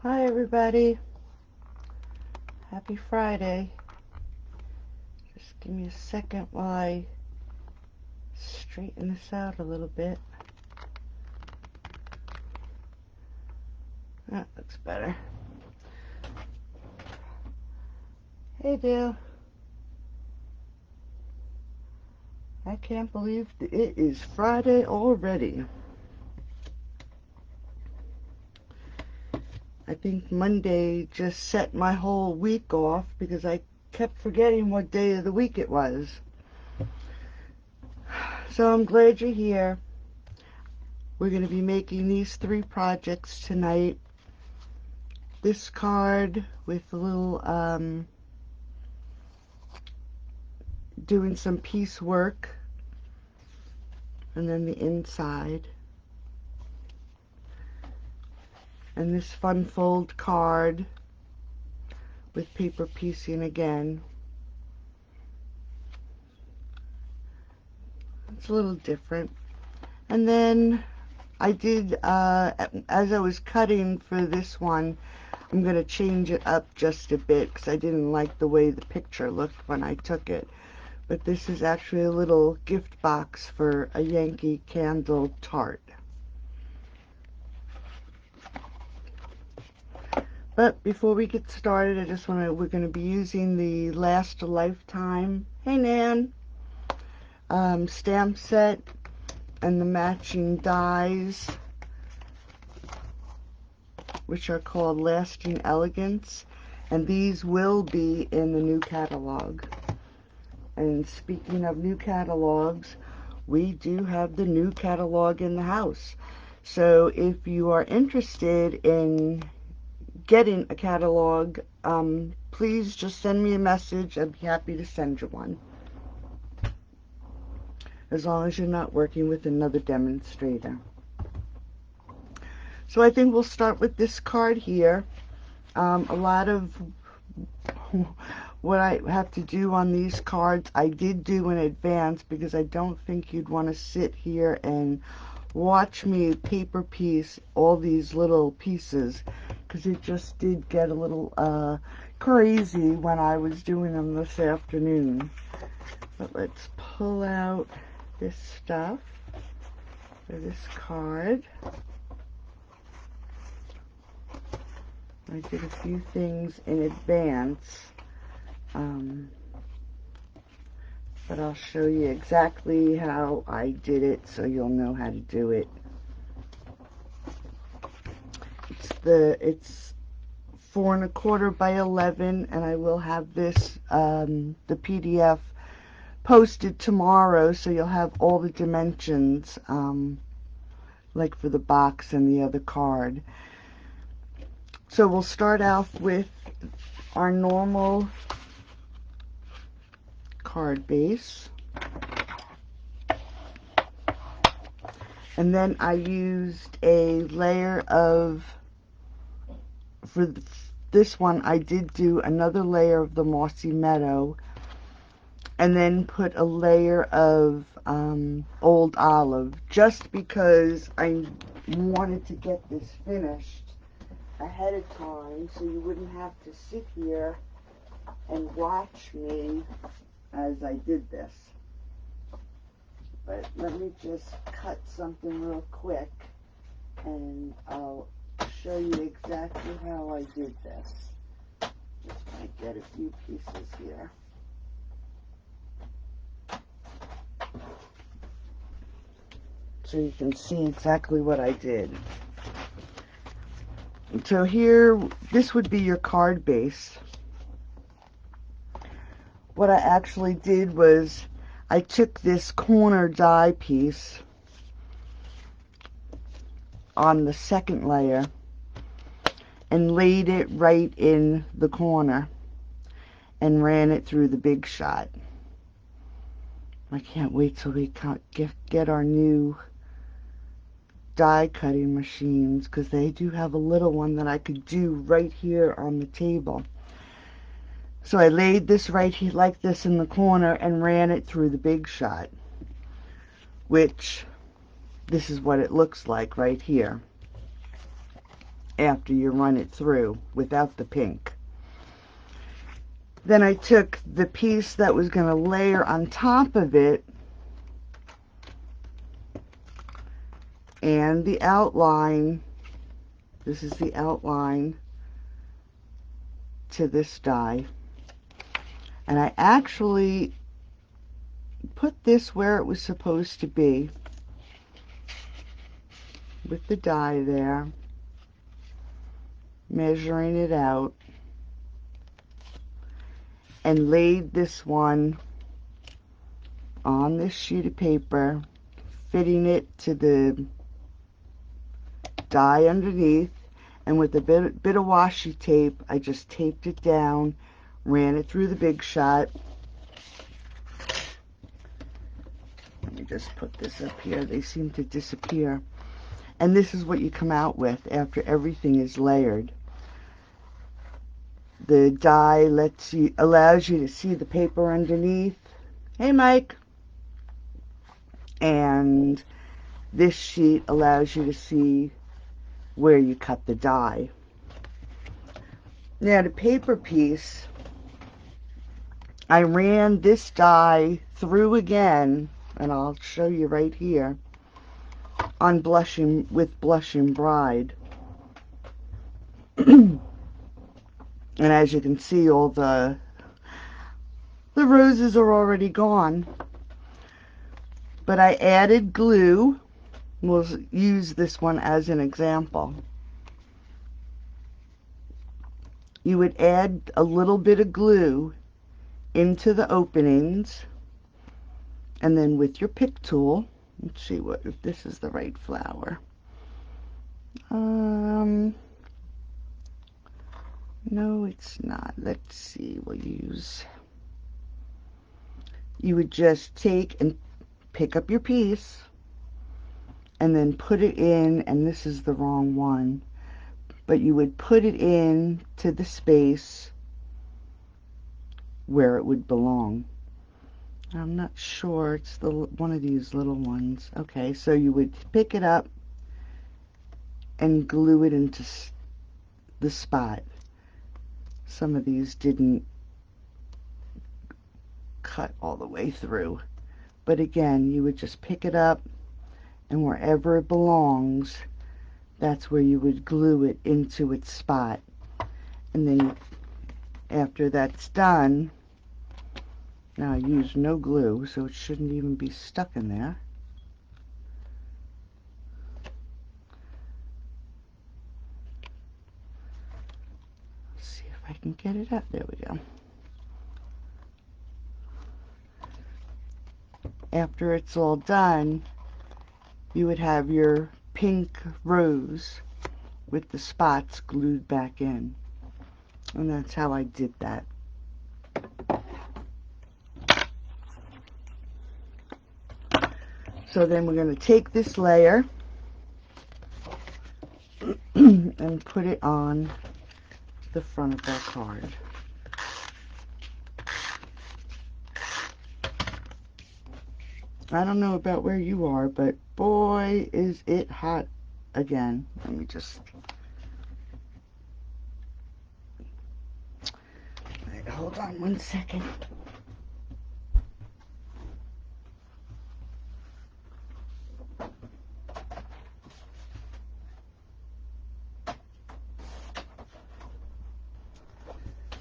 Hi everybody, happy Friday. Just give me a second while I straighten this out a little bit. That looks better. Hey Dale. I can't believe it is Friday already. I think Monday just set my whole week off because I kept forgetting what day of the week it was. So I'm glad you're here. We're going to be making these 3 projects tonight. This card with a little doing some piecework, and then the inside, and this fun fold card with paper piecing again. It's a little different. And then I did, as I was cutting for this one, I'm going to change it up just a bit because I didn't like the way the picture looked when I took it. But this is actually a little gift box for a Yankee Candle tart. But before we get started, we're going to be using the Last a Lifetime, hey Nan, stamp set and the matching dies, which are called Lasting Elegance, and these will be in the new catalog. And speaking of new catalogs, we do have the new catalog in the house. So if you are interested in getting a catalog, please just send me a message. I'd be happy to send you one, as long as you're not working with another demonstrator. So I think we'll start with this card here. A lot of what I have to do on these cards I did do in advance, because I don't think you'd want to sit here and watch me paper piece all these little pieces, because it just did get a little crazy when I was doing them this afternoon. But let's pull out this stuff for this card. I did a few things in advance, but I'll show you exactly how I did it so you'll know how to do it. It's 4 1/4 by 11, and I will have this the PDF posted tomorrow, so you'll have all the dimensions, like for the box and the other card. So we'll start off with our normal card base, and then I used a layer of, for this one I did do another layer of the Mossy Meadow, and then put a layer of Old Olive, just because I wanted to get this finished ahead of time so you wouldn't have to sit here and watch me as I did this. But let me just cut something real quick and I'll show you exactly how I did this. Just going to get a few pieces here. So you can see exactly what I did. So here, this would be your card base. What I actually did was I took this corner die piece on the second layer and laid it right in the corner and ran it through the Big Shot. I can't wait till we get our new die cutting machines, because they do have a little one that I could do right here on the table. So I laid this right here like this in the corner and ran it through the Big Shot, which this is what it looks like right here. after you run it through without the pink. Then I took the piece that was going to layer on top of it and the outline. This is the outline to this die. And I actually put this where it was supposed to be with the die there, measuring it out, and laid this one on this sheet of paper, fitting it to the die underneath, and with a bit of washi tape, I just taped it down, ran it through the Big Shot. Let me just put this up here. They seem to disappear. And this is what you come out with after everything is layered. The die allows you to see the paper underneath. Hey, Mike. And this sheet allows you to see where you cut the die. Now, the paper piece, I ran this die through again, and I'll show you right here, on Blushing Bride. And as you can see, all the roses are already gone. But I added glue. We'll use this one as an example. You would add a little bit of glue into the openings, and then with your pick tool, let's see if this is the right flower. No, it's not. Let's see, you would just take and pick up your piece and then put it in, and this is the wrong one, but you would put it in to the space where it would belong. I'm not sure, it's one of these little ones. Okay, so you would pick it up and glue it into the spot. Some of these didn't cut all the way through, but again, you would just pick it up, and wherever it belongs, that's where you would glue it into its spot. And then after that's done, now I used no glue, so it shouldn't even be stuck in there. Let's see if I can get it up. There we go. After it's all done, you would have your pink rose with the spots glued back in. And that's how I did that. So then we're going to take this layer and put it on the front of our card. I don't know about where you are, but boy, is it hot again. Let me just... Wait, hold on 1 second.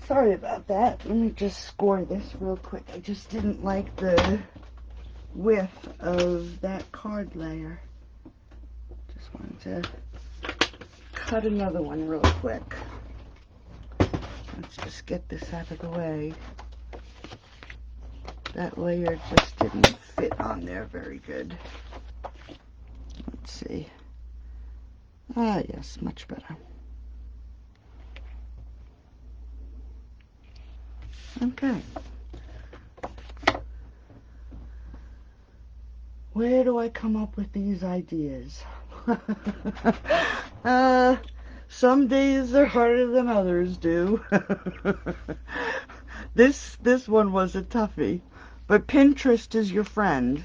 Sorry about that. Let me just score this real quick. I just didn't like the width of that card layer. Just wanted to cut another one real quick. Let's just get this out of the way. That layer just didn't fit on there very good. Let's see. Ah, yes, much better. Okay. Where do I come up with these ideas? Some days they're harder than others do. This one was a toughie. But Pinterest is your friend.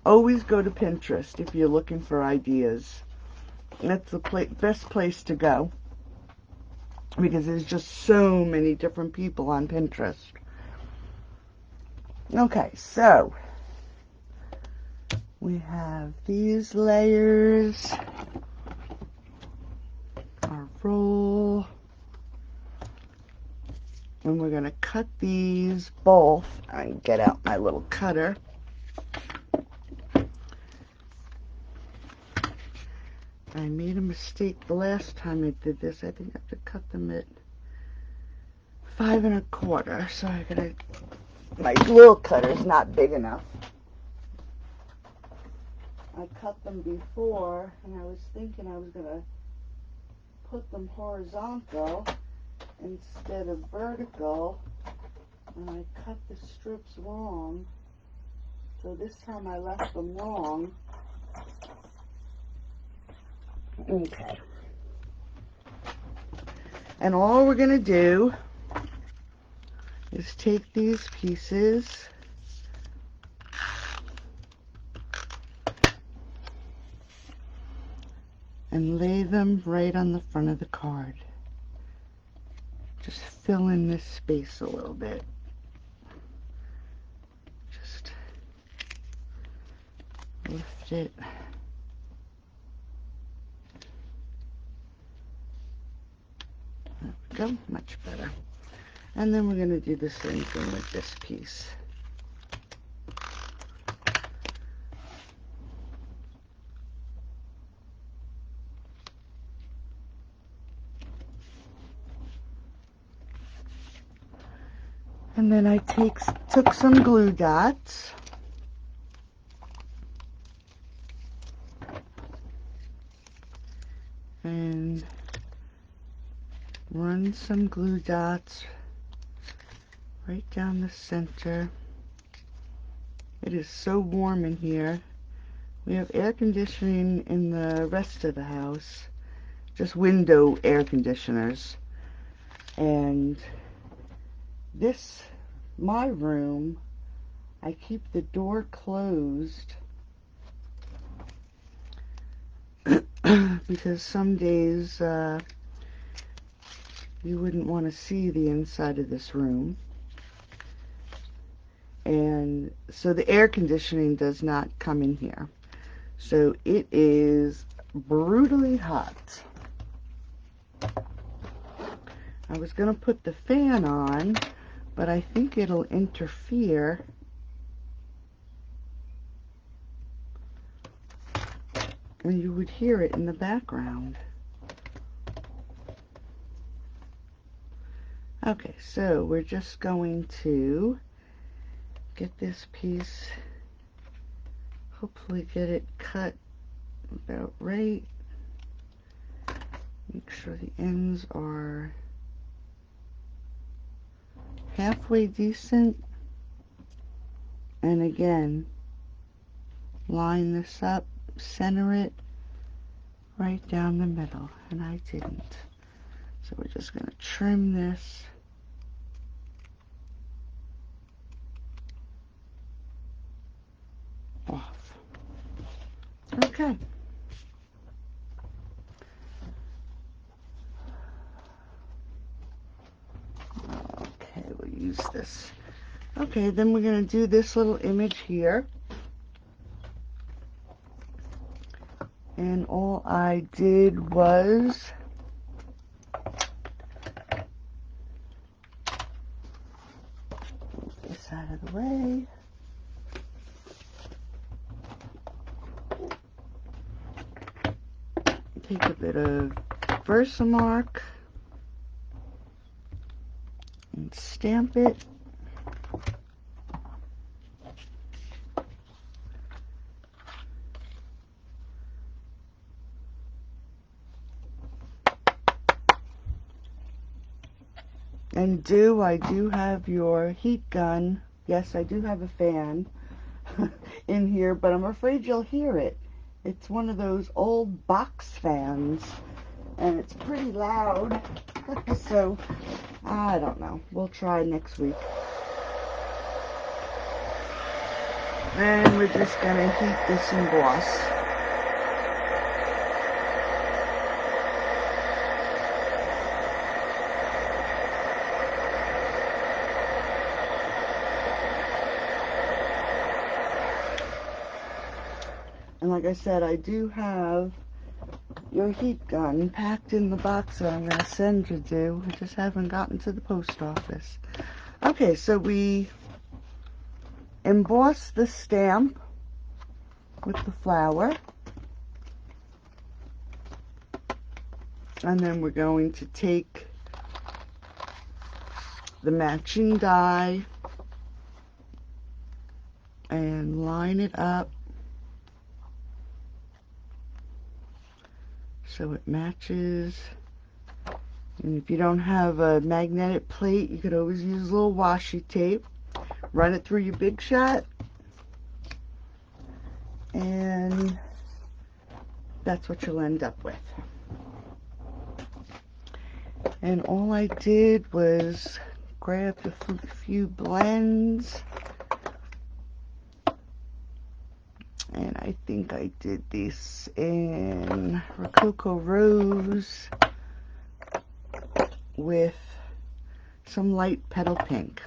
Always go to Pinterest if you're looking for ideas. That's the best place to go. because there's just so many different people on Pinterest. Okay, so we have these layers, our roll, and we're going to cut these both. I get out my little cutter. I made a mistake the last time I did this. I think I have to cut them at 5 1/4, so I gotta, my little cutter's not big enough. I cut them before, and I was thinking I was gonna put them horizontal instead of vertical, and I cut the strips wrong, so this time I left them wrong. Okay. And all we're gonna do is take these pieces and lay them right on the front of the card. Just fill in this space a little bit. Just lift it. There we go, much better. And then we're going to do the same thing with this piece. And then I took some glue dots and run some glue dots right down the center. It is so warm in here. We have air conditioning in the rest of the house, just window air conditioners. And this, my room, I keep the door closed because some days you wouldn't want to see the inside of this room. And so the air conditioning does not come in here. So it is brutally hot. I was going to put the fan on, but I think it'll interfere. And you would hear it in the background. Okay, so we're just going to get this piece, hopefully get it cut about right. Make sure the ends are halfway decent. And again, line this up, center it right down the middle, and I didn't. So we're just going to trim this off. Okay. Okay, we'll use this. Okay, then we're going to do this little image here. And all I did was move this out of the way. Take a bit of Versamark and stamp it. And I do have your heat gun. Yes, I do have a fan in here, but I'm afraid you'll hear it. It's one of those old box fans, and it's pretty loud. So, I don't know. We'll try next week. And we're just going to heat this emboss. like I said, I do have your heat gun packed in the box that I'm going to send you to. I just haven't gotten to the post office. Okay, so we emboss the stamp with the flower. And then we're going to take the matching die and line it up so it matches. And if you don't have a magnetic plate, you could always use a little washi tape. Run it through your Big Shot, and that's what you'll end up with. And all I did was grab a few blends, and I think I did this in Rococo Rose with some light petal pink.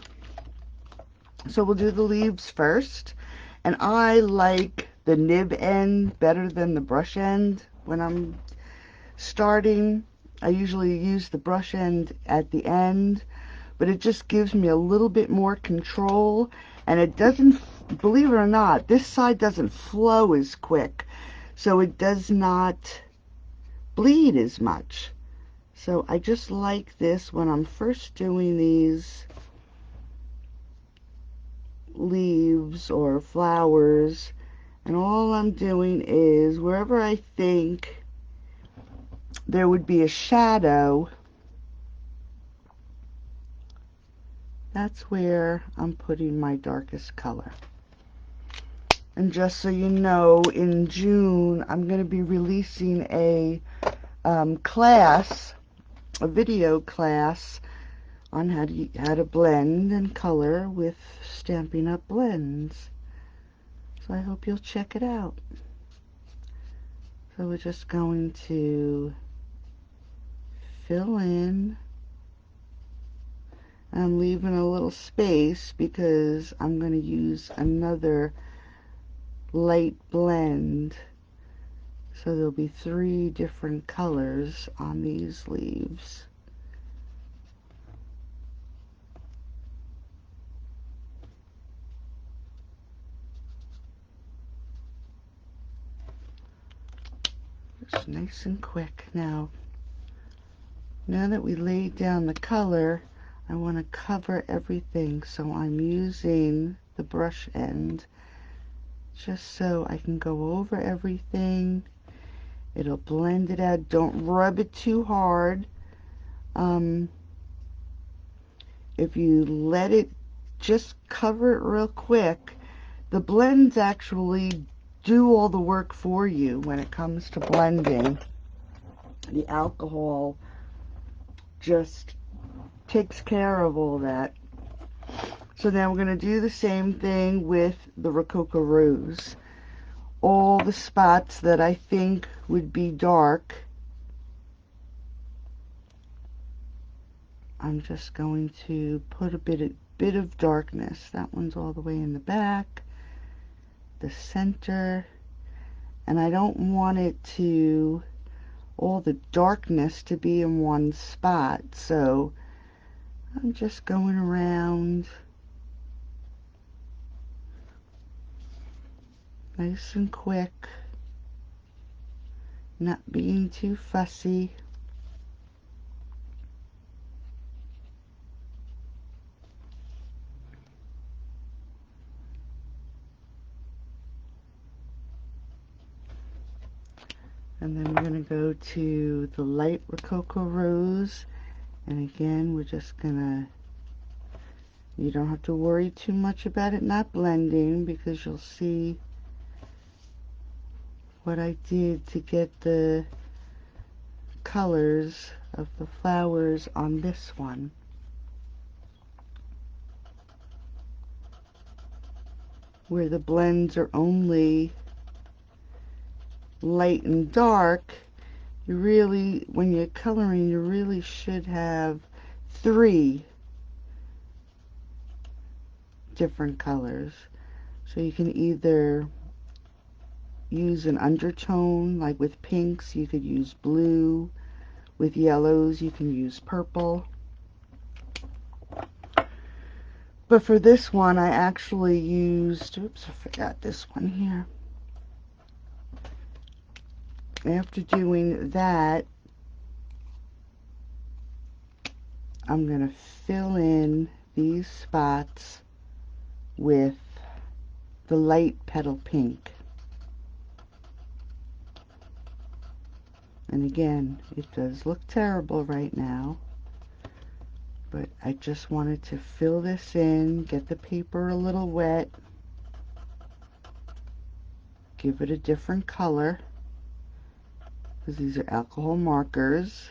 So we'll do the leaves first, and I like the nib end better than the brush end when I'm starting. I usually use the brush end at the end, but it just gives me a little bit more control, and it doesn't, believe it or not, this side doesn't flow as quick, so it does not bleed as much. So I just like this when I'm first doing these leaves or flowers, and all I'm doing is wherever I think there would be a shadow, that's where I'm putting my darkest color. And just so you know, in June I'm going to be releasing a class, a video class on how to blend and color with Stampin' Up! Blends. So I hope you'll check it out. So we're just going to fill in. I'm leaving a little space because I'm going to use another light blend. So there'll be 3 different colors on these leaves. Just nice and quick. Now that we laid down the color, I want to cover everything, so I'm using the brush end just so I can go over everything. It'll blend it out. Don't rub it too hard. If you let it just cover it real quick, the blends actually do all the work for you when it comes to blending. The alcohol just takes care of all that. So now we're going to do the same thing with the Rococo Rose. All the spots that I think would be dark, I'm just going to put a bit of darkness. That one's all the way in the back, the center, and I don't want it to, all the darkness to be in one spot, so I'm just going around nice and quick, not being too fussy. And then we're going to go to the light Rococo Rose, and again we're just gonna, you don't have to worry too much about it not blending, because you'll see what I did to get the colors of the flowers on this one. Where the blends are only light and dark, you really, when you're coloring, you really should have 3 different colors. So you can either use an undertone, like with pinks you could use blue, with yellows you can use purple. But for this one I actually used, oops, I forgot this one here. After doing that, I'm going to fill in these spots with the light petal pink. And again, it does look terrible right now, but I just wanted to fill this in, get the paper a little wet, give it a different color, because these are alcohol markers.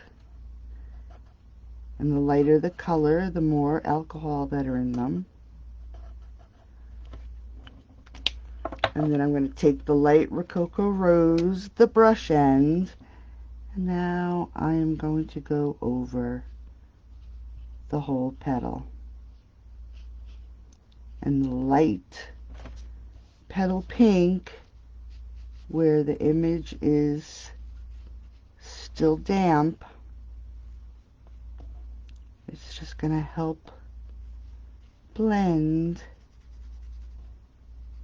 And the lighter the color, the more alcohol that are in them. And then I'm going to take the light Rococo Rose, the brush end, and now I am going to go over the whole petal. And the light petal pink, where the image is still damp, it's just going to help blend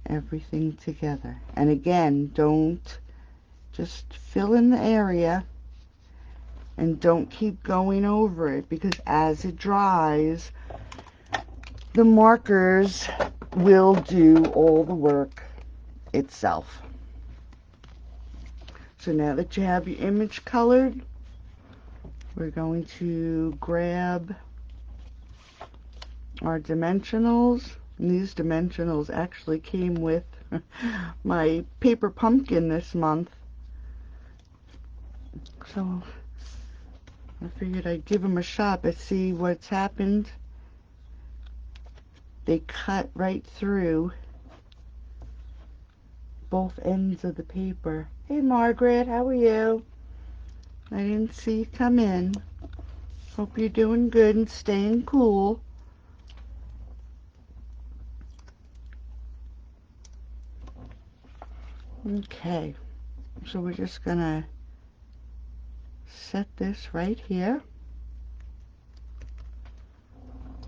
everything together. And again, don't just fill in the area and don't keep going over it, because as it dries, the markers will do all the work itself. So now that you have your image colored, we're going to grab our dimensionals. And these dimensionals actually came with my paper pumpkin this month. So I figured I'd give them a shot, but see what's happened. They cut right through both ends of the paper. Hey Margaret, how are you? I didn't see you come in. Hope you're doing good and staying cool. Okay, so we're just gonna set this right here.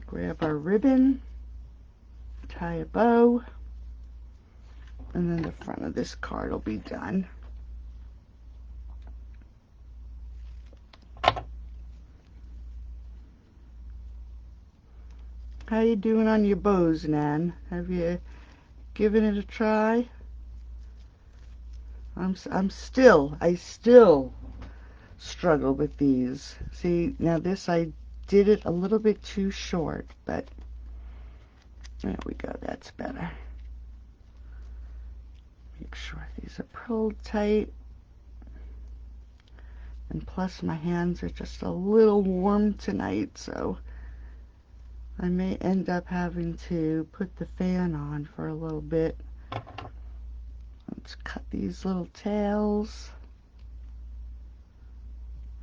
Grab our ribbon, tie a bow, and then the front of this card will be done. How you doing on your bows, Nan? Have you given it a try? I still struggle with these. See, now this I did it a little bit too short, but there we go, that's better. Make sure these are pulled tight. And plus my hands are just a little warm tonight, so I may end up having to put the fan on for a little bit. Let's cut these little tails.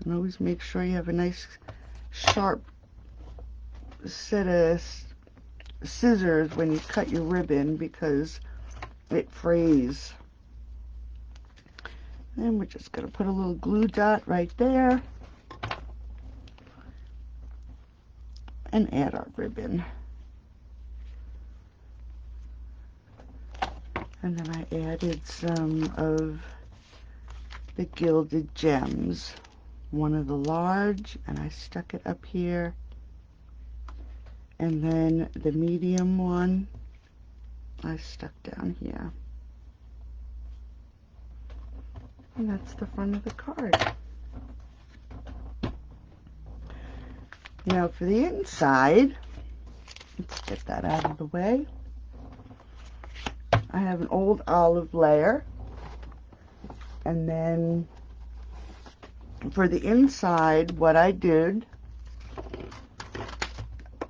And always make sure you have a nice sharp set of scissors when you cut your ribbon, because it frays. And we're just going to put a little glue dot right there and add our ribbon. And then I added some of the Gilded Gems, one of the large, and I stuck it up here, and then the medium one I stuck down here. And that's the front of the card. Now for the inside, let's get that out of the way. I have an old olive layer, and then for the inside, what I did,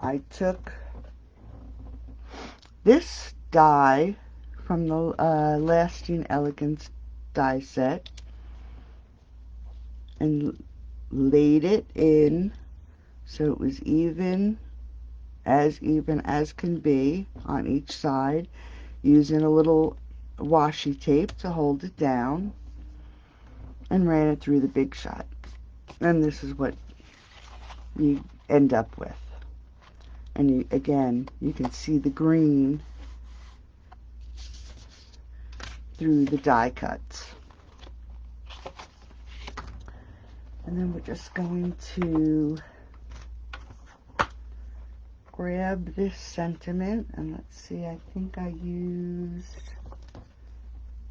I took this die from the Lasting Elegance die set and laid it in so it was even as can be on each side, using a little washi tape to hold it down and ran it through the Big Shot. And this is what you end up with. And again, you can see the green through the die cuts. And then we're just going to grab this sentiment, and let's see, I think I used,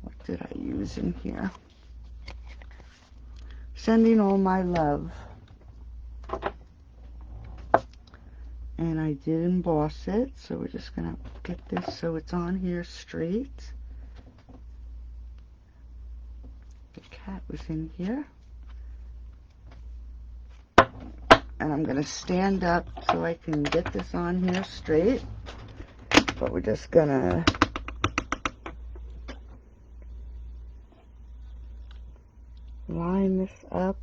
what did I use in here? Sending all my love. And I did emboss it, so we're just going to get this so it's on here straight. The cat was in here. And I'm going to stand up so I can get this on here straight. But we're just going to line this up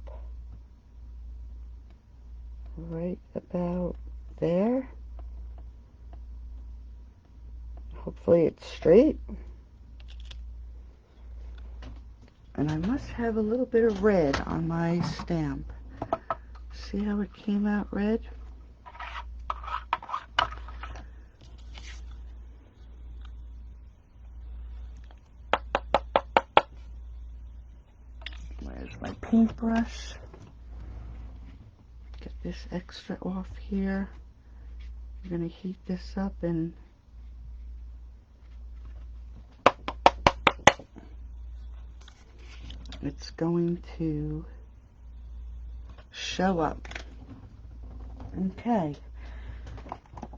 right about there. Hopefully it's straight. And I must have a little bit of red on my stamp. See how it came out red? Where's my paintbrush? Get this extra off here. I'm going to heat this up and it's going to show up. Okay.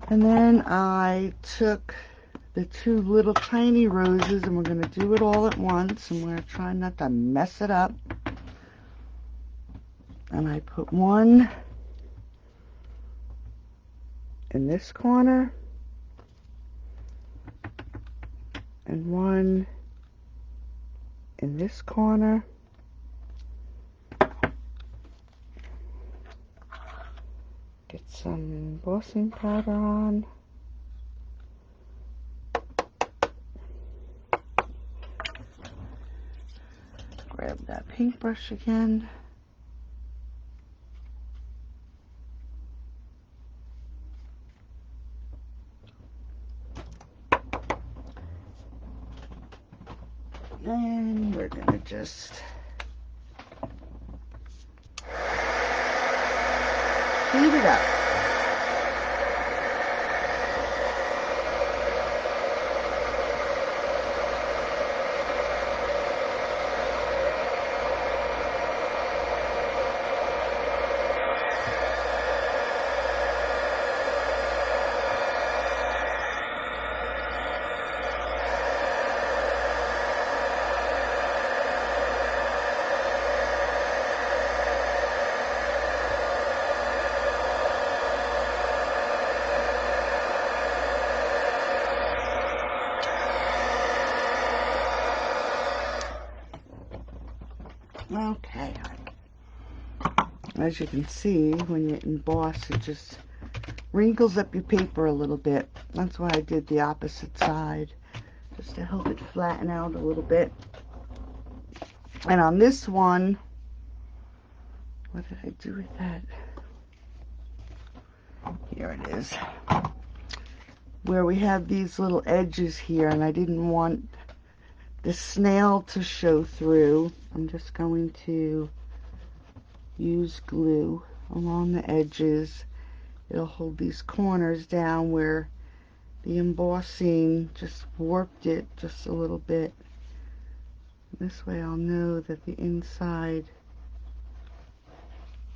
And then I took the two little tiny roses and we're going to do it all at once, and we're going to try not to mess it up. And I put one in this corner and one in this corner. Get some embossing powder on. Grab that paintbrush again. And we're going to just heat it up. Okay, as you can see, when you emboss, it just wrinkles up your paper a little bit. That's why I did the opposite side, just to help it flatten out a little bit. And on this one, what did I do with that? Here it is. Where we have these little edges here, and I didn't want the snail to show through, I'm just going to use glue along the edges. It'll hold these corners down where the embossing just warped it just a little bit. This way I'll know that the inside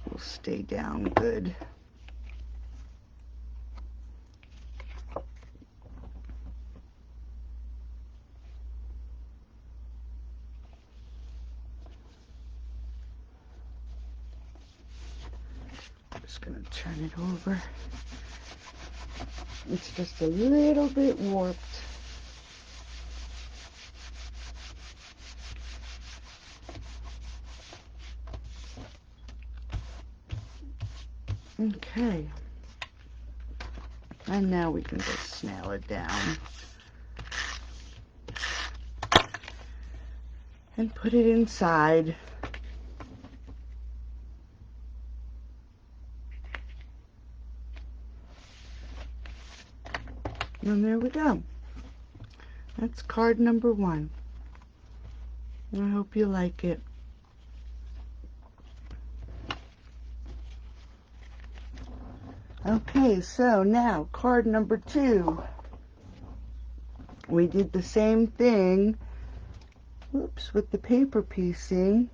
will stay down good. Just going to turn it over. It's just a little bit warped. Okay. And now we can just snail it down. and put it inside. And there we go. That's card number 1. I hope you like it. Okay, so now card number 2. We did the same thing, whoops, with the paper piecing.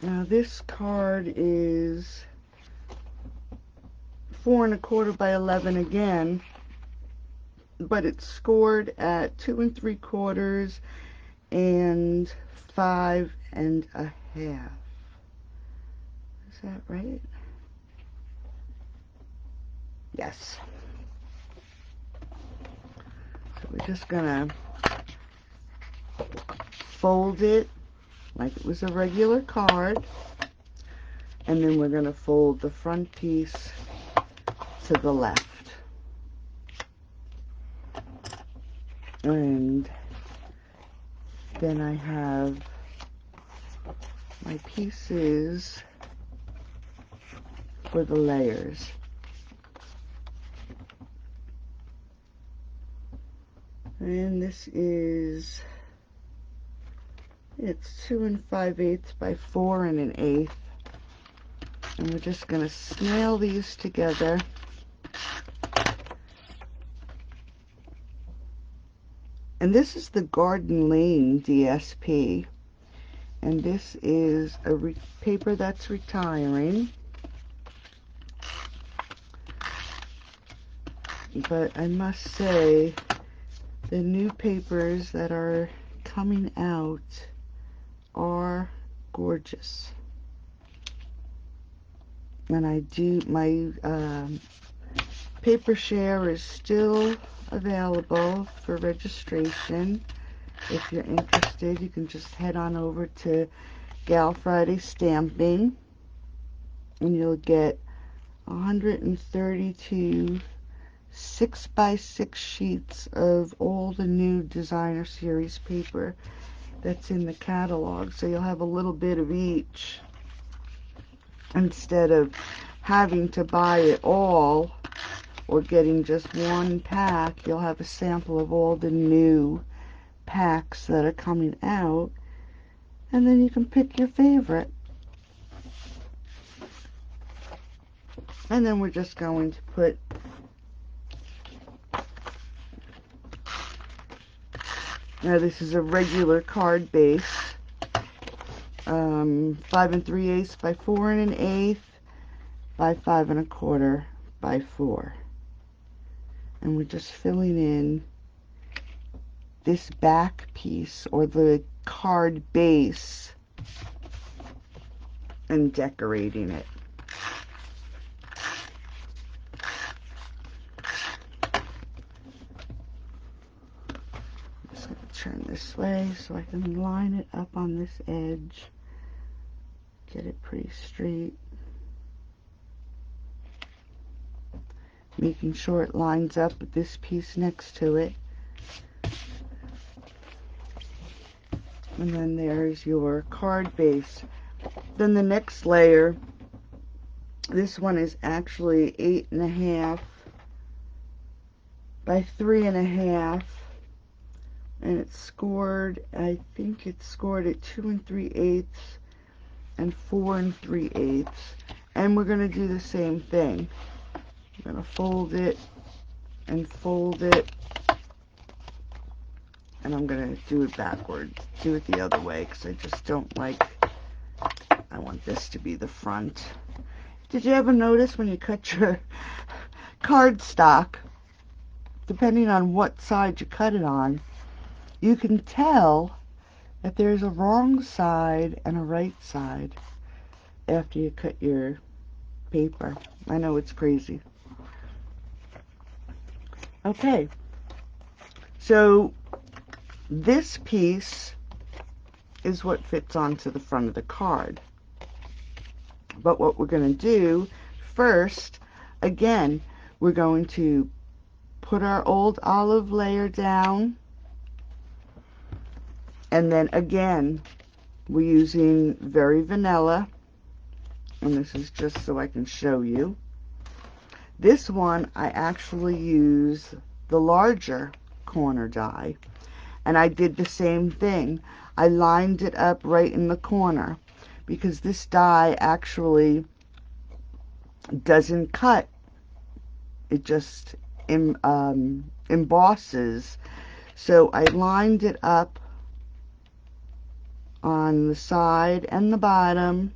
Now this card is 4 1/4 by 11 again, but it's scored at 2 3/4 and 5 1/2. Is that right? Yes. So we're just gonna fold it like it was a regular card, and then we're gonna fold the front piece to the left. And then I have my pieces for the layers. And this is, it's 2 5/8 by 4 1/8. And we're just going to snail these together. And this is the Garden Lane DSP. And this is a paper that's retiring. But I must say, the new papers that are coming out are gorgeous. And I do, my paper share is still available for registration. If you're interested, you can just head on over to Gal Friday Stamping, and you'll get 132 6x6 sheets of all the new designer series paper that's in the catalog. So you'll have a little bit of each instead of having to buy it all or getting just one pack. You'll have a sample of all the new packs that are coming out, and then you can pick your favorite. And then we're just going to put now this is a regular card base, 5 3/8 by 4 1/8 by 5 1/4 by 4. And we're just filling in this back piece, or the card base, and decorating it. I'm just going to turn this way so I can line it up on this edge, get it pretty straight, making sure it lines up with this piece next to it. And then there's your card base. Then the next layer, this one is actually 8 1/2 by 3 1/2, and it's scored, I think it's scored at 2 3/8 and 4 3/8. And we're going to do the same thing. I'm going to fold it and fold it, and I'm going to do it backwards, do it the other way, because I just don't like, I want this to be the front. Did you ever notice when you cut your cardstock, depending on what side you cut it on, you can tell that there's a wrong side and a right side after you cut your paper? I know it's crazy. Okay, so this piece is what fits onto the front of the card. But what we're going to do first, again, we're going to put our old olive layer down, and then again we're using Very Vanilla, and this is just so I can show you. This one I actually use the larger corner die, and I did the same thing. I lined it up right in the corner because this die actually doesn't cut. It just embosses. So I lined it up on the side and the bottom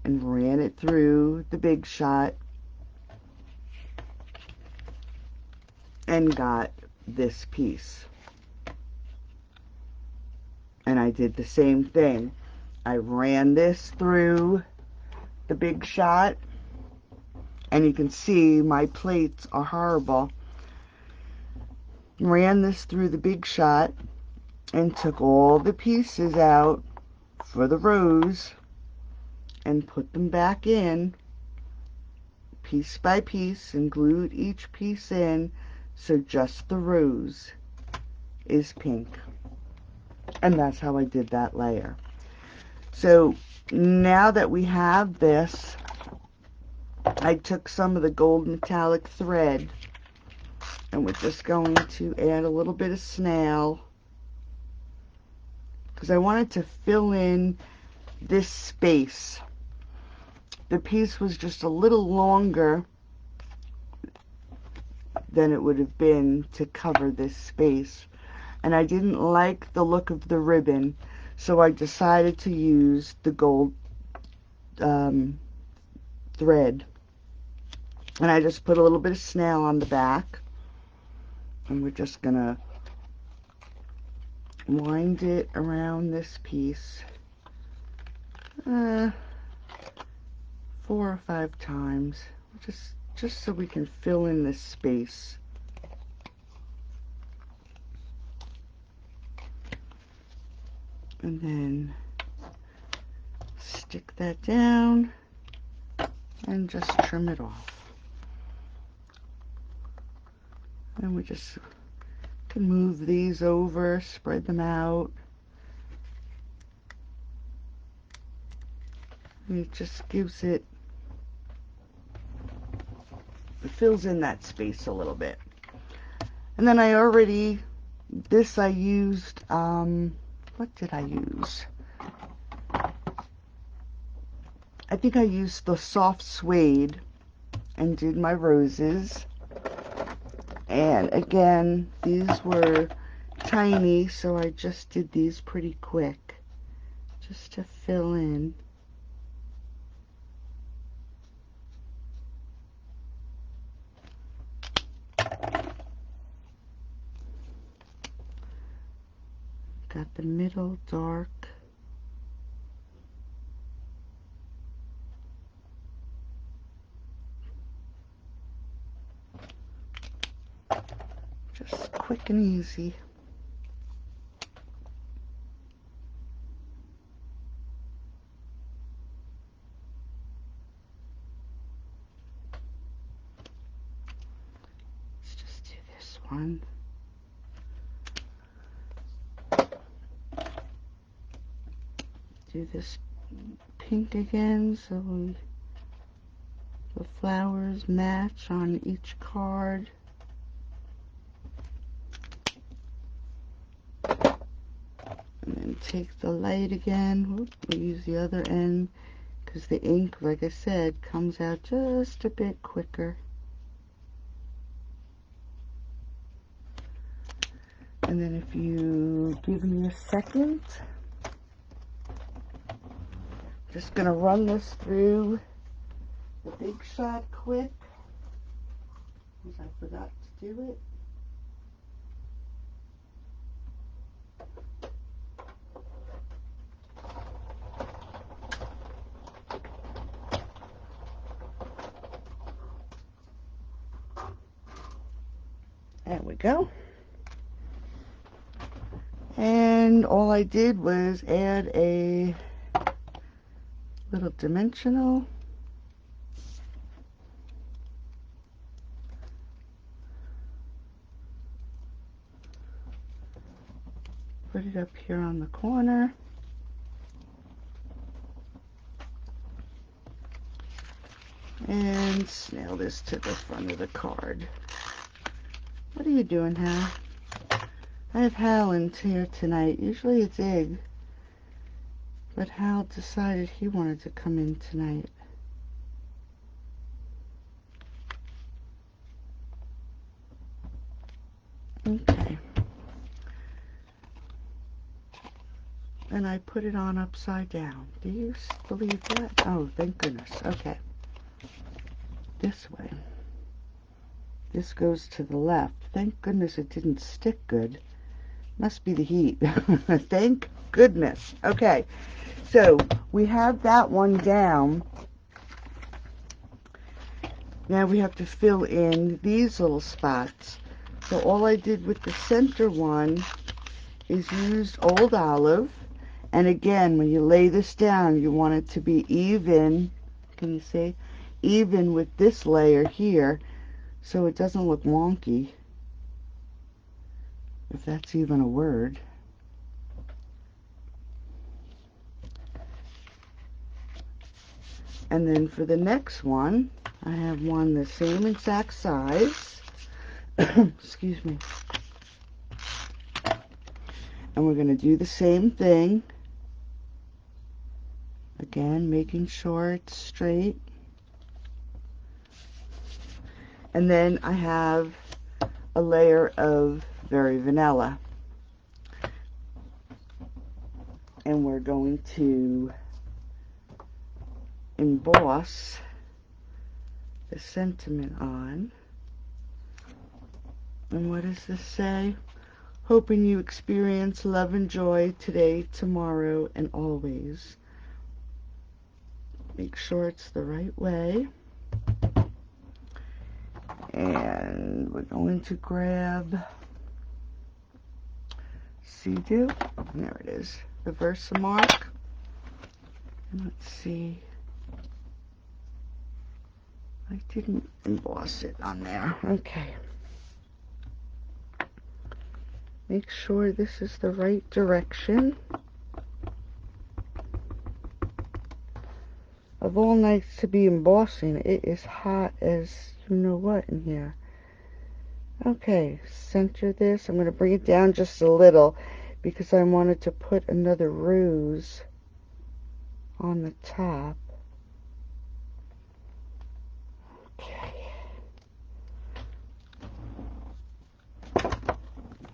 and ran it through the Big Shot and got this piece. And I did the same thing. I ran this through the Big Shot, and you can see my plates are horrible. Ran this through the Big Shot and took all the pieces out for the rose and put them back in piece by piece and glued each piece in so just the rose is pink. And that's how I did that layer. So now that we have this, I took some of the gold metallic thread and we're just going to add a little bit of snail because I wanted to fill in this space. The piece was just a little longer than it would have been to cover this space, and I didn't like the look of the ribbon, so I decided to use the gold thread, and I just put a little bit of snail on the back, and we're just gonna wind it around this piece 4 or 5 times, just so we can fill in this space. And then stick that down and just trim it off. And we just can move these over, spread them out. And it just gives it fills in that space a little bit. And then I already, this I used, what did I use? I think I used the soft suede and did my roses. And again, these were tiny, so I just did these pretty quick, just to fill in. Got the middle dark. Just quick and easy. Let's just do this one. Do this pink again so the flowers match on each card. And then take the light again. We'll use the other end because the ink, like I said, comes out just a bit quicker. And then if you give me a second, just gonna run this through the Big Shot quick, because I forgot to do it. There we go. And all I did was add a little dimensional. it up here on the corner. And nail this to the front of the card. What are you doing, Hal? I have Hal in here tonight. Usually it's Ig. But Hal decided he wanted to come in tonight. Okay. And I put it on upside down. Do you believe that? Oh, thank goodness. Okay. This way. This goes to the left. Thank goodness it didn't stick good. Must be the heat. Thank goodness. Okay. So we have that one down. Now we have to fill in these little spots. So all I did with the center one is used Old Olive. And again, when you lay this down, you want it to be even. Can you see? Even with this layer here, so it doesn't look wonky. If that's even a word. And then for the next one, I have one the same exact size. Excuse me. And we're going to do the same thing. Again, making sure it's straight. And then I have a layer of Very Vanilla. And we're going to emboss the sentiment on. And what does this say? Hoping you experience love and joy today, tomorrow, and always. Make sure it's the right way. And we're going to grab See-Do. There it is. The Versamark. And let's see. I didn't emboss it on there. Okay. Make sure this is the right direction. Of all nights to be embossing, it is hot as you know what in here. Okay, center this. I'm going to bring it down just a little because I wanted to put another rose on the top. Okay.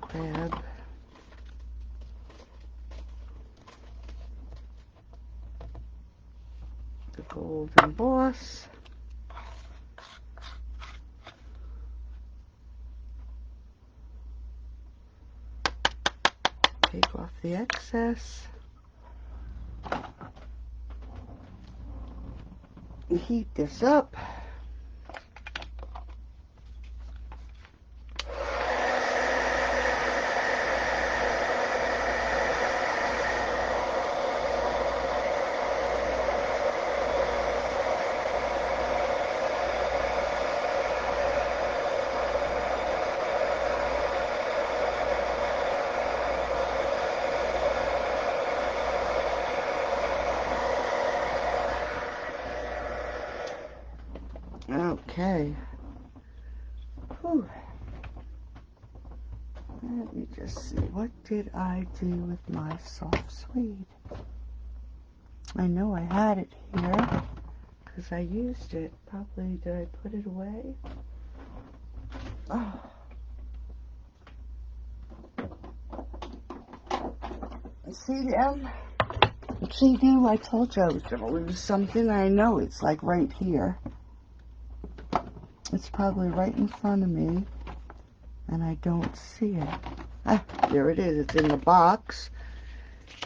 Grab the gold emboss. Take off the excess. Heat this up. Okay. Whew. Let me just see. What did I do with my soft suede? I know I had it here because I used it. Probably did I put it away? Oh. See-Do, I told you I was going to lose something. I know it's like right here. It's probably right in front of me, and I don't see it. Ah, there it is. It's in the box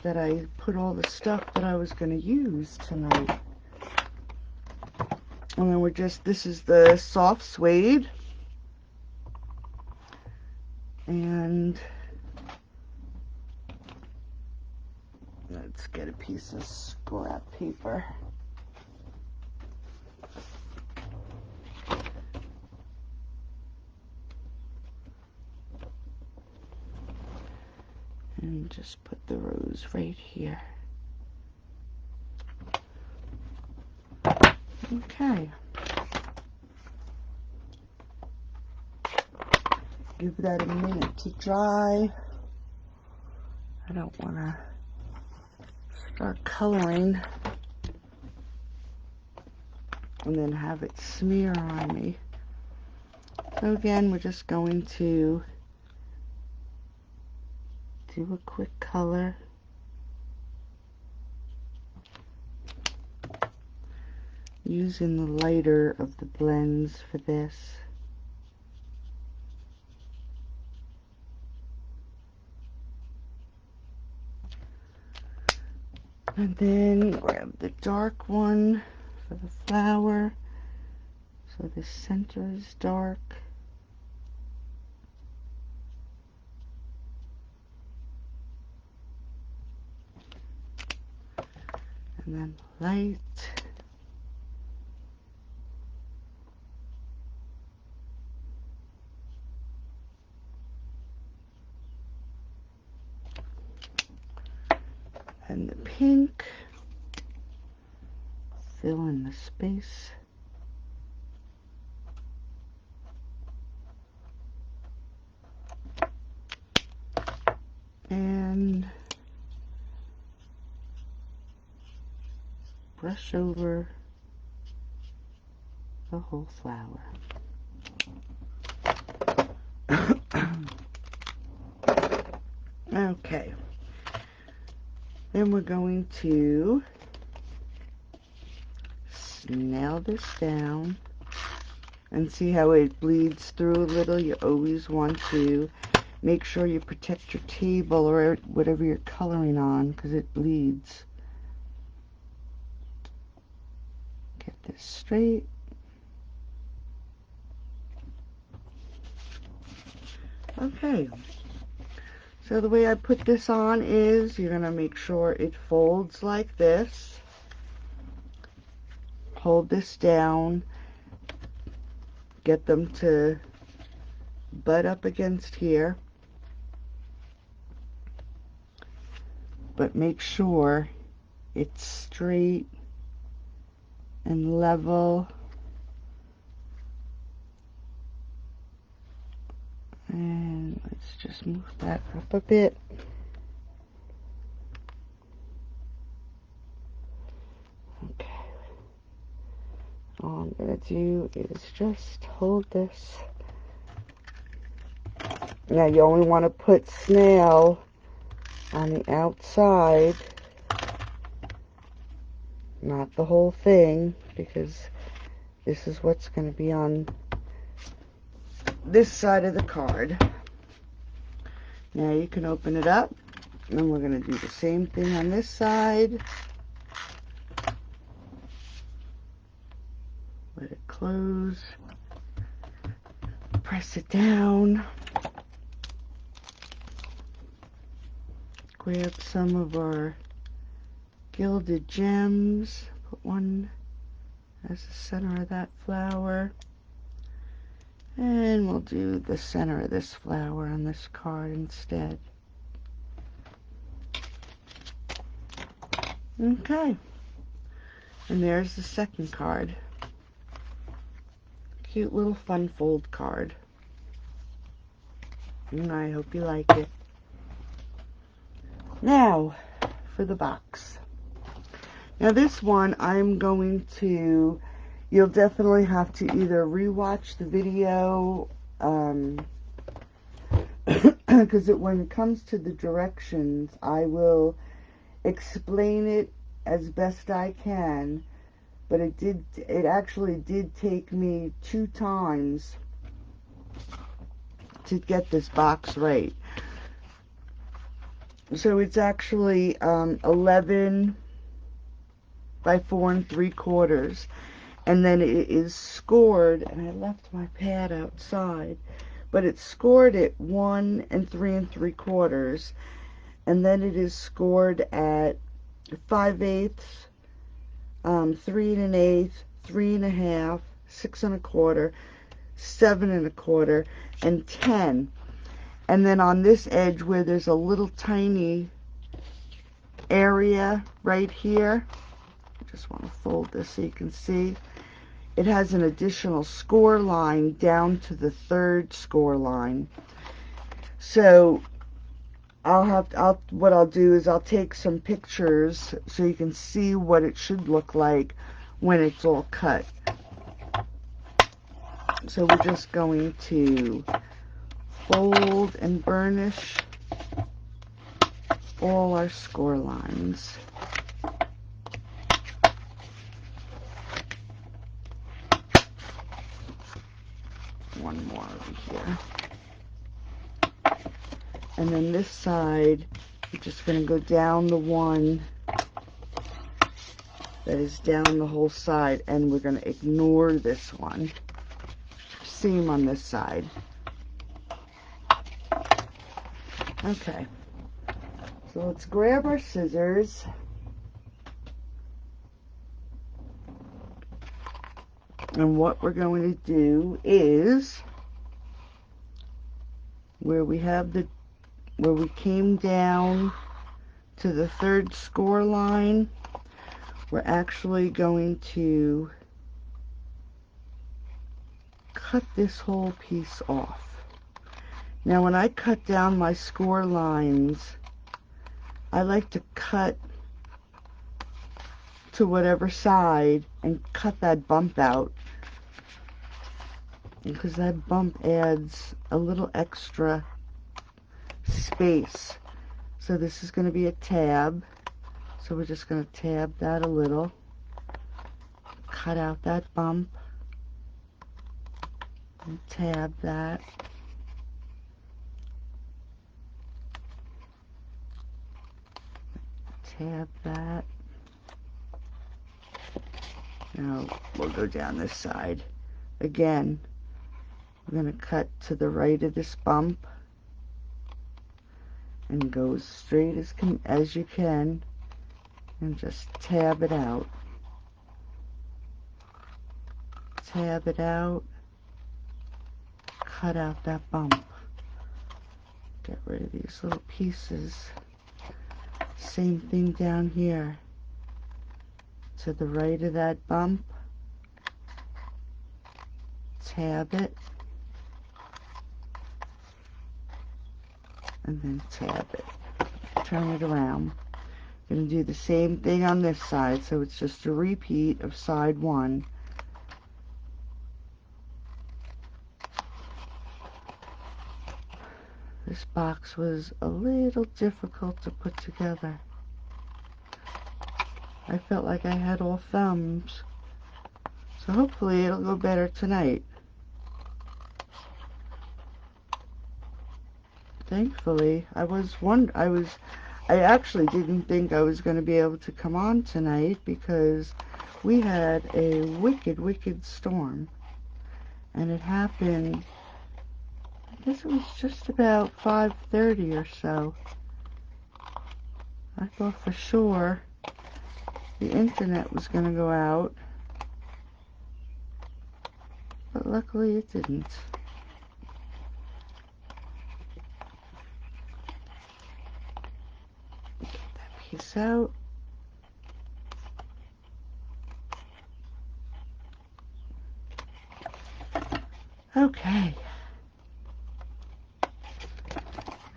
that I put all the stuff that I was going to use tonight. And then this is the soft suede. And let's get a piece of scrap paper. And And just put the rose right here. Okay. Give that a minute to dry. I don't want to start coloring and then have it smear on me. So again, we're just going to do a quick color. Using the lighter of the blends for this. And then grab the dark one for the flower. So the center is dark. And then light. And the pink. Fill in the space. And brush over the whole flower. Okay. Then we're going to nail this down and see how it bleeds through a little. You always want to make sure you protect your table or whatever you're coloring on because it bleeds. Get this straight. Okay, so the way I put this on is you're going to make sure it folds like this. Hold this down. Get them to butt up against here. But make sure it's straight and level. And let's just move that up a bit. Okay. All I'm going to do is just hold this. Now you only want to put snail on the outside, not the whole thing, because this is what's going to be on this side of the card. Now you can open it up, and we're going to do the same thing on this side. Let it close. Press it down. Grab some of our gilded gems. Put one as the center of that flower. And we'll do the center of this flower on this card instead. Okay. And there's the second card. Cute little fun fold card. And I hope you like it. Now, for the box. Now this one, I'm going to, you'll definitely have to either rewatch the video, because when it comes to the directions, I will explain it as best I can, but it actually did take me 2 times to get this box right. So it's actually 11 by 4 3/4, and then it is scored, and I left my pad outside, but it's scored at 1 3 3/4, and then it is scored at 5/8, 3 1/8, 3 1/2, 6 1/4, 7 1/4, and 10. And then on this edge where there's a little tiny area right here, I just want to fold this so you can see, it has an additional score line down to the third score line. So what I'll do is I'll take some pictures so you can see what it should look like when it's all cut. So we're just going to fold and burnish all our score lines. One more over here. And then this side, we're just going to go down the one that is down the whole side, and we're going to ignore this one. Seam on this side. Okay. So let's grab our scissors. And what we're going to do is, where we came down to the third score line, we're actually going to cut this whole piece off. Now when I cut down my score lines, I like to cut to whatever side and cut that bump out, because that bump adds a little extra space. So this is going to be a tab, so we're just going to tab that a little, cut out that bump, and tab that. Tab that. Now we'll go down this side. Again, we're going to cut to the right of this bump and go as straight as you can and just tab it out. Tab it out. Cut out that bump. Get rid of these little pieces. Same thing down here. To the right of that bump, tab it, and then tab it. Turn it around. Going to do the same thing on this side, so it's just a repeat of side one. This box was a little difficult to put together. I felt like I had all thumbs. So hopefully it'll go better tonight. Thankfully, I actually didn't think I was going to be able to come on tonight because we had a wicked storm. And it happened, I guess it was just about 5:30 or so. I thought for sure the internet was going to go out, but luckily it didn't. Get that piece out. Okay.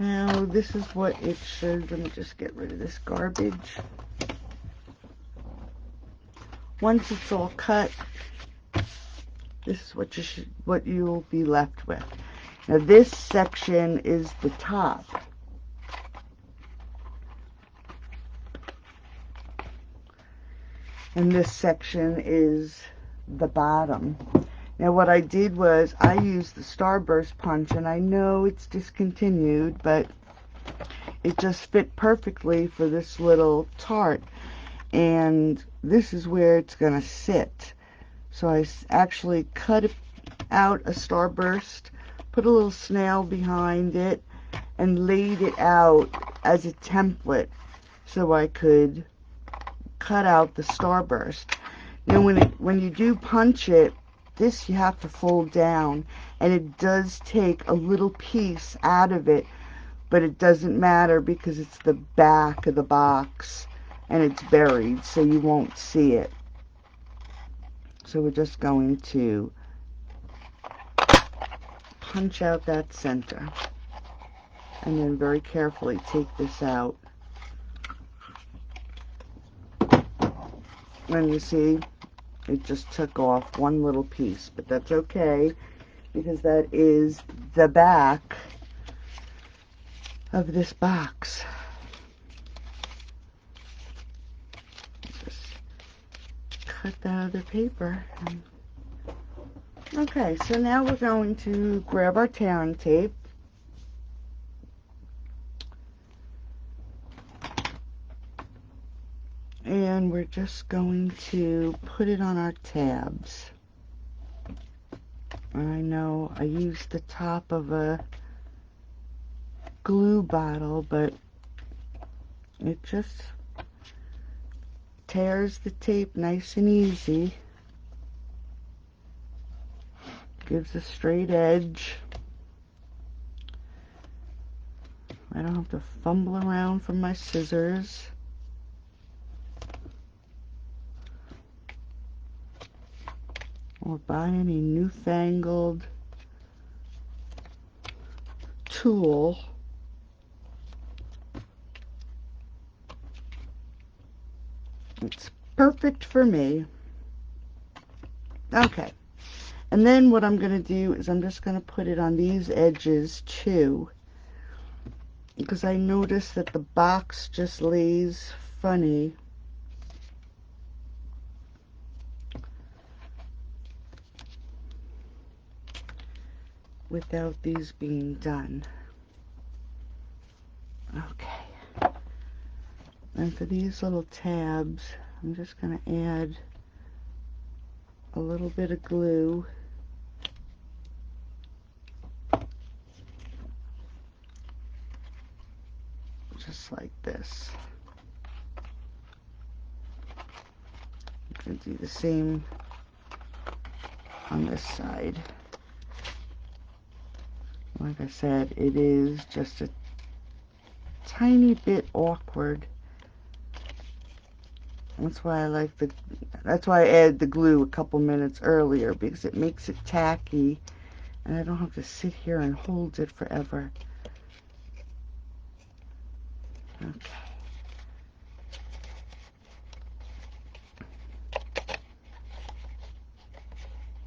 Now this is what it should. Let me just get rid of this garbage. Once it's all cut, this is what you'll be left with. Now this section is the top. And this section is the bottom. Now what I did was I used the Starburst punch, and I know it's discontinued, but it just fit perfectly for this little tart. And this is where it's going to sit. So I actually cut out a Starburst, put a little snail behind it, and laid it out as a template so I could cut out the Starburst. Now when you do punch it, this you have to fold down, and it does take a little piece out of it, but it doesn't matter because it's the back of the box and it's buried, so you won't see it. So we're just going to punch out that center and then very carefully take this out. And you see, it just took off one little piece, but that's okay because that is the back of this box. Just cut that other paper. Okay, so now we're going to grab our tearing tape. And we're just going to put it on our tabs. I know I used the top of a glue bottle, but it just tears the tape nice and easy. Gives a straight edge. I don't have to fumble around for my scissors. Or buy any newfangled tool. It's perfect for me. Okay. And then what I'm going to do is I'm just going to put it on these edges too, because I noticed that the box just lays funny without these being done. Okay. And for these little tabs, I'm just going to add a little bit of glue. Just like this. I'm going to do the same on this side. Like I said, it is just a tiny bit awkward. That's why I added the glue a couple minutes earlier, because it makes it tacky and I don't have to sit here and hold it forever. Okay.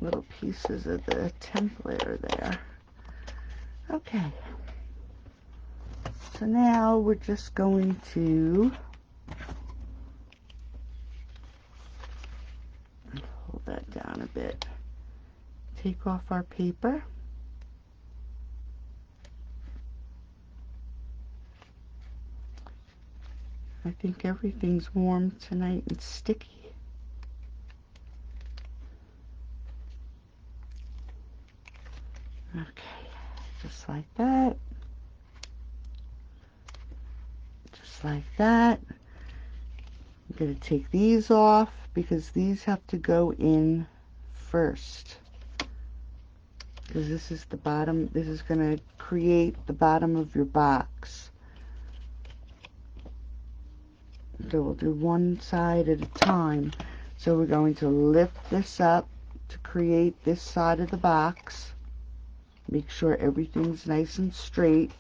Little pieces of the template are there. Okay. So now we're just going to hold that down a bit. Take off our paper. I think everything's warm tonight and sticky. Okay, just like that. Just like that. I'm going to take these off because these have to go in first. Because this is the bottom, this is going to create the bottom of your box. So we'll do one side at a time. So we're going to lift this up to create this side of the box. Make sure everything's nice and straight.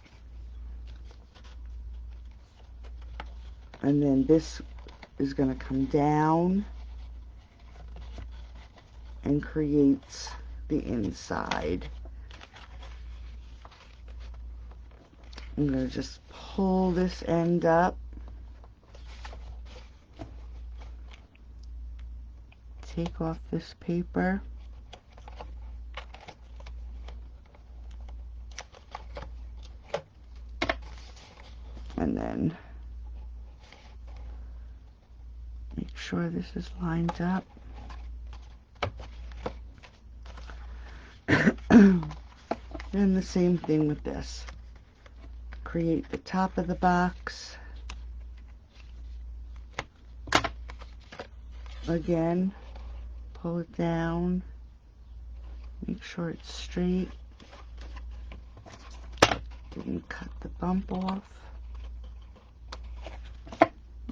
And then this is going to come down and create the inside. I'm going to just pull this end up. Take off this paper. And then make sure this is lined up. And the same thing with this. Create the top of the box. Again, pull it down Make sure it's straight. Didn't cut the bump off.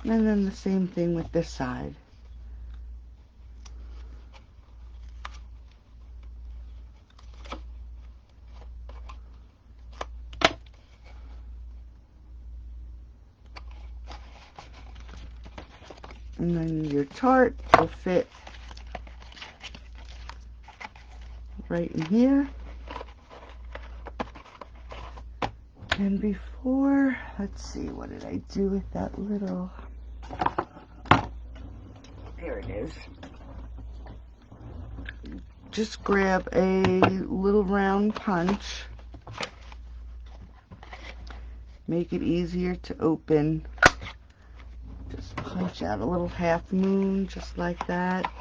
And then the same thing with this side. And then your tart will fit right in here. And before, let's see, what did I do with that little, there it is. Just grab a little round punch. Make it easier to open. Just punch out a little half moon, just like that.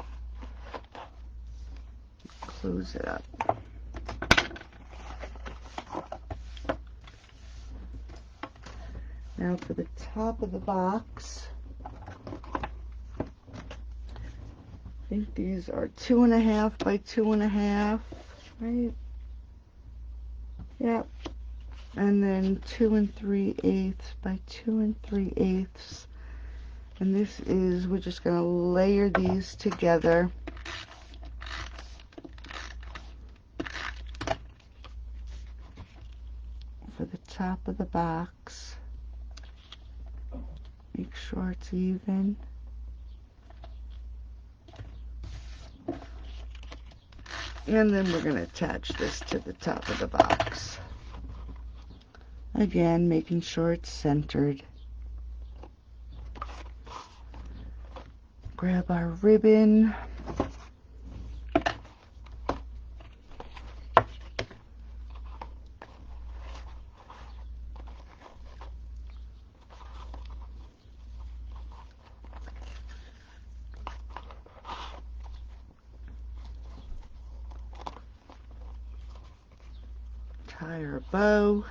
Close it up. Now for the top of the box, I think these are 2.5 by 2.5, right? Yep. And then 2 3/8 by 2 3/8. And this is, we're just going to layer these together. For the top of the box. Make sure it's even. And then we're going to attach this to the top of the box. Again, making sure it's centered. Grab our ribbon. Tie our bow.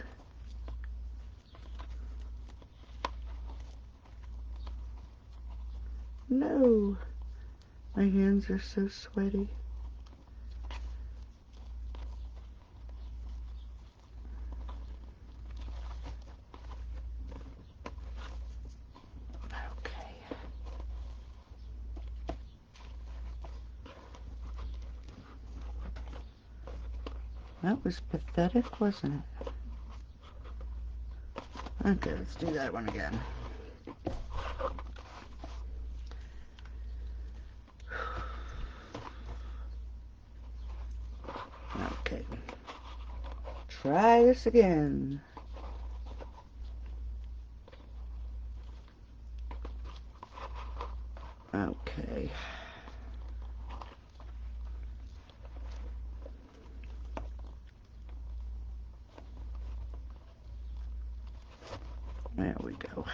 No, my hands are so sweaty. Okay. That was pathetic, wasn't it? Okay, let's do that one again. Okay. Try this again. Okay. There we go.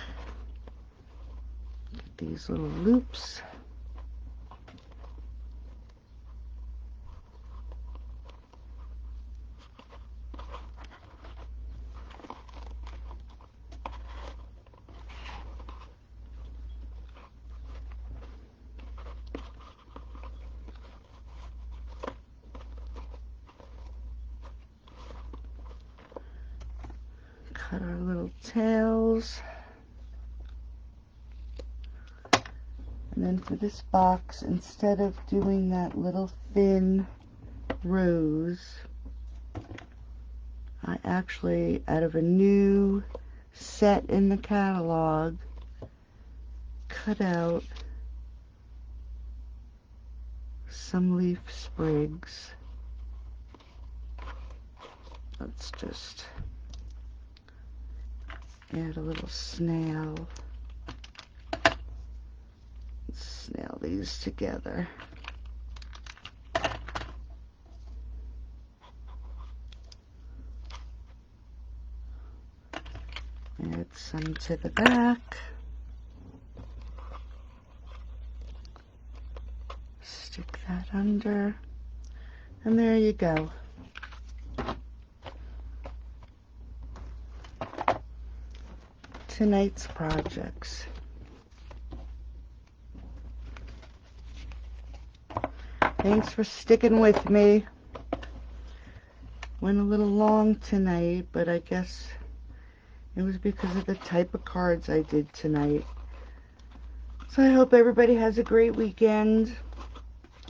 Get these little loops. Cut our little tails. And then for this box, instead of doing that little thin rose, I actually, out of a new set in the catalog, cut out some leaf sprigs. Let's just add a little snail. Snail these together. Add some to the back. Stick that under. And there you go. Tonight's projects. Thanks for sticking with me. Went a little long tonight, but I guess it was because of the type of cards I did tonight. So I hope everybody has a great weekend.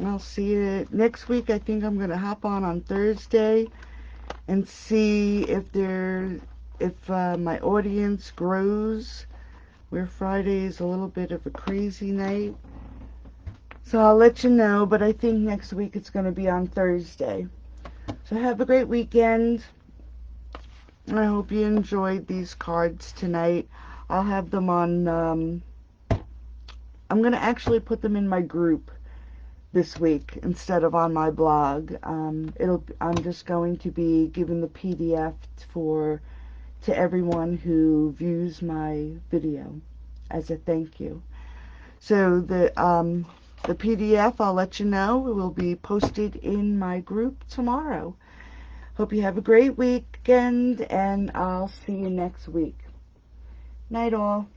I'll see you next week. I think I'm going to hop on Thursday and see if my audience grows, where Friday is a little bit of a crazy night. So I'll let you know, but I think next week it's going to be on Thursday. So have a great weekend. I hope you enjoyed these cards tonight. I'll have them on, I'm going to actually put them in my group this week instead of on my blog. I'm just going to be giving the PDF to everyone who views my video as a thank you. So the PDF, I'll let you know, will be posted in my group tomorrow. Hope you have a great weekend, and I'll see you next week. Night all.